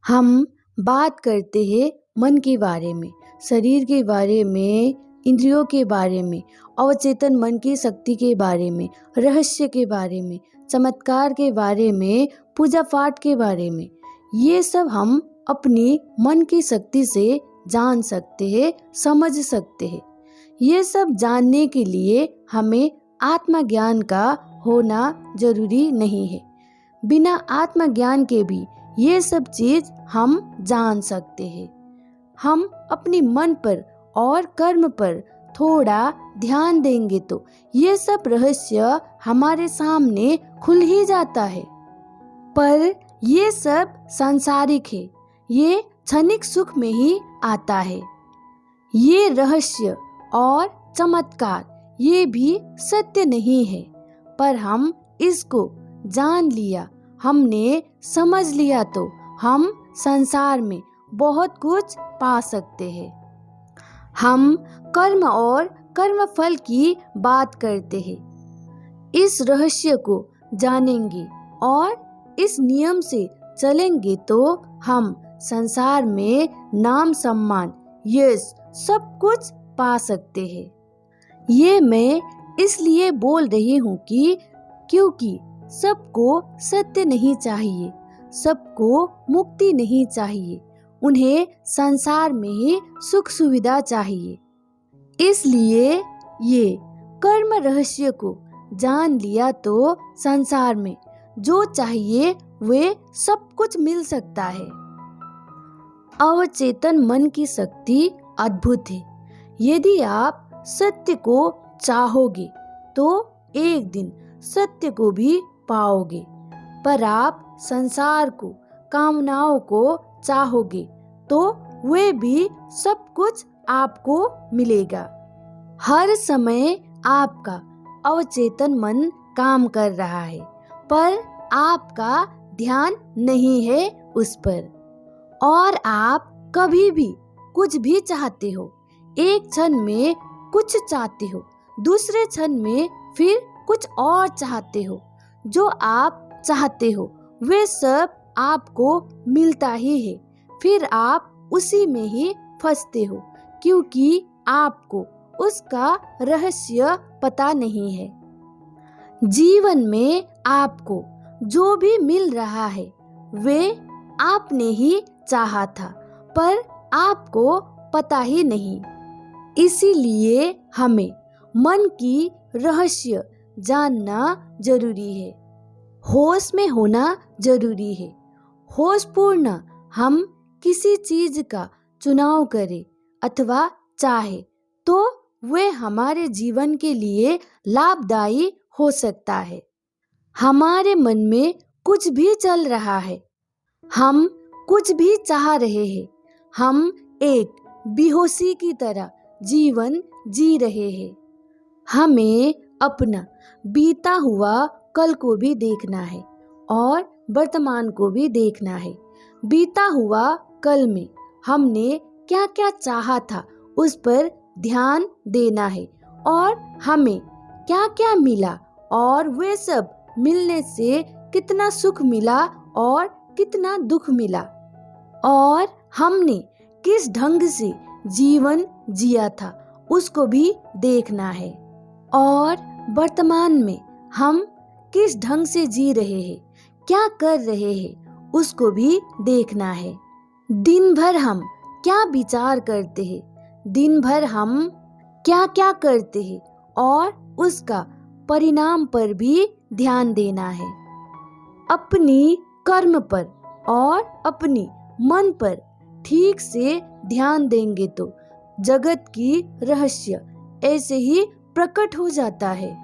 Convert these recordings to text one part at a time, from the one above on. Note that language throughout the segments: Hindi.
हम बात करते हैं मन के बारे में, शरीर के बारे में, इंद्रियों के बारे में, अवचेतन मन की शक्ति के बारे में, रहस्य के बारे में, चमत्कार के बारे में, पूजा पाठ के बारे में। ये सब हम अपनी मन की शक्ति से जान सकते हैं, समझ सकते हैं। ये सब जानने के लिए हमें आत्मज्ञान का होना जरूरी नहीं है। बिना आत्मज्ञान के भी ये सब चीज हम जान सकते हैं। हम अपनी मन पर और कर्म पर थोड़ा ध्यान देंगे तो ये सब रहस्य हमारे सामने खुल ही जाता है। पर ये सब सांसारिक है, ये क्षणिक सुख में ही आता है। ये रहस्य और चमत्कार ये भी सत्य नहीं है, पर हम इसको जान लिया, हमने समझ लिया तो हम संसार में बहुत कुछ पा सकते हैं। हम कर्म और कर्म फल की बात करते हैं। इस रहस्य को जानेंगे और इस नियम से चलेंगे तो हम संसार में नाम, सम्मान, यश सब कुछ पा सकते हैं। ये मैं इसलिए बोल रही हूँ कि क्योंकि सबको सत्य नहीं चाहिए, सबको मुक्ति नहीं चाहिए, उन्हें संसार में ही सुख सुविधा चाहिए। इसलिए ये कर्म रहस्य को जान लिया तो संसार में जो चाहिए वे सब कुछ मिल सकता है। अवचेतन मन की शक्ति अद्भुत है। यदि आप सत्य को चाहोगे तो एक दिन सत्य को भी पाओगे, पर आप संसार को, कामनाओं को चाहोगे तो वे भी सब कुछ आपको मिलेगा। हर समय आपका अवचेतन मन काम कर रहा है, पर आपका ध्यान नहीं है उस पर। और आप कभी भी कुछ भी चाहते हो, एक क्षण में कुछ चाहते हो, दूसरे क्षण में फिर कुछ और चाहते हो। जो आप चाहते हो वे सब आपको मिलता ही है, फिर आप उसी में ही फंसते हो, क्योंकि आपको उसका रहस्य पता नहीं है। जीवन में आपको जो भी मिल रहा है वे आपने ही चाहा था, पर आपको पता ही नहीं। इसीलिए हमें मन की रहस्य जानना जरूरी है, होश में होना जरूरी है। होशपूर्ण हम किसी चीज का चुनाव करें अथवा चाहे तो वे हमारे जीवन के लिए लाभदायी हो सकता है। हमारे मन में कुछ भी चल रहा है, हम कुछ भी चाह रहे हैं, हम एक बेहोशी की तरह जीवन जी रहे हैं। हमें अपना बीता हुआ कल को भी देखना है और वर्तमान को भी देखना है। बीता हुआ कल में हमने क्या क्या चाहा था उस पर ध्यान देना है, और हमें क्या क्या मिला और वे सब मिलने से कितना सुख मिला और कितना दुख मिला, और हमने किस ढंग से जीवन जिया था उसको भी देखना है। और वर्तमान में हम किस ढंग से जी रहे हैं, क्या कर रहे हैं उसको भी देखना है। दिन भर हम क्या विचार करते हैं, दिन भर हम क्या क्या करते हैं, और उसका परिणाम पर भी ध्यान देना है। अपनी कर्म पर और अपनी मन पर ठीक से ध्यान देंगे तो जगत की रहस्य ऐसे ही प्रकट हो जाता है।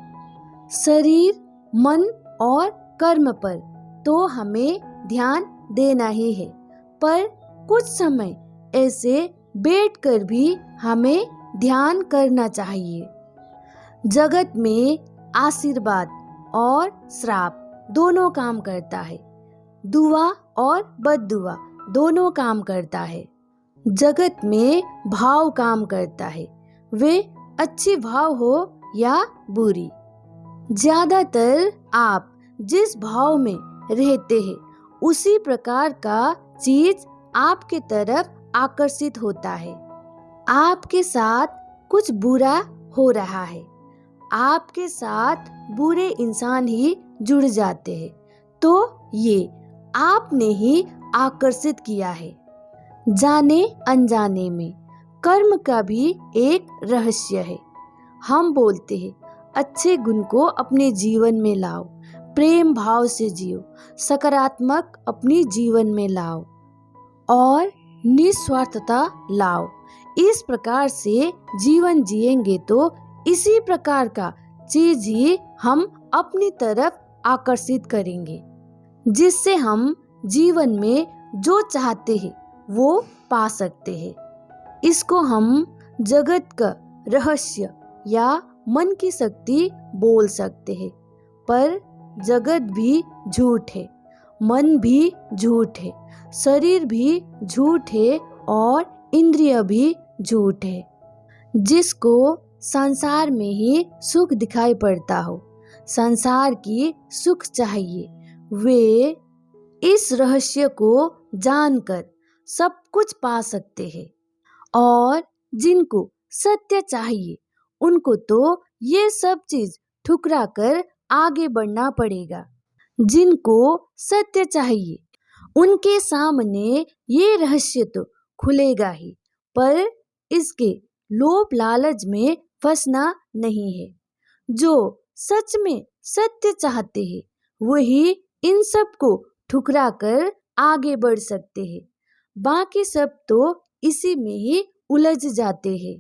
शरीर, मन और कर्म पर तो हमें ध्यान देना ही है, पर कुछ समय ऐसे बैठकर भी हमें ध्यान करना चाहिए। जगत में आशीर्वाद और श्राप दोनों काम करता है, दुआ और बद्दुआ दोनों काम करता है। जगत में भाव काम करता है, वे अच्छी भाव हो या बुरी। ज्यादातर आप जिस भाव में रहते हैं उसी प्रकार का चीज आपके तरफ आकर्षित होता है। आपके साथ कुछ बुरा हो रहा है, आपके साथ बुरे इंसान ही जुड़ जाते हैं, तो ये आपने ही आकर्षित किया है। जाने अनजाने में कर्म का भी एक रहस्य है। हम बोलते हैं अच्छे गुण को अपने जीवन में लाओ, प्रेम भाव से जियो, सकारात्मक अपनी जीवन में लाओ और निस्वार्थता लाओ। इस प्रकार से जीवन जिएंगे तो इसी प्रकार का चीज ही हम अपनी तरफ आकर्षित करेंगे, जिससे हम जीवन में जो चाहते हैं वो पा सकते हैं। इसको हम जगत का रहस्य या मन की शक्ति बोल सकते हैं। पर जगत भी झूठ है, मन भी झूठ है, शरीर भी झूठ है और इंद्रिय भी झूठ है। जिसको संसार में ही सुख दिखाई पड़ता हो, संसार की सुख चाहिए, वे इस रहस्य को जानकर सब कुछ पा सकते हैं। और जिनको सत्य चाहिए उनको तो ये सब चीज ठुकरा कर आगे बढ़ना पड़ेगा। जिनको सत्य चाहिए उनके सामने ये रहस्य तो खुलेगा ही, पर इसके लोभ लालच में फंसना नहीं है। जो सच में सत्य चाहते हैं वही इन सब को ठुकरा कर आगे बढ़ सकते हैं, बाकी सब तो इसी में ही उलझ जाते हैं।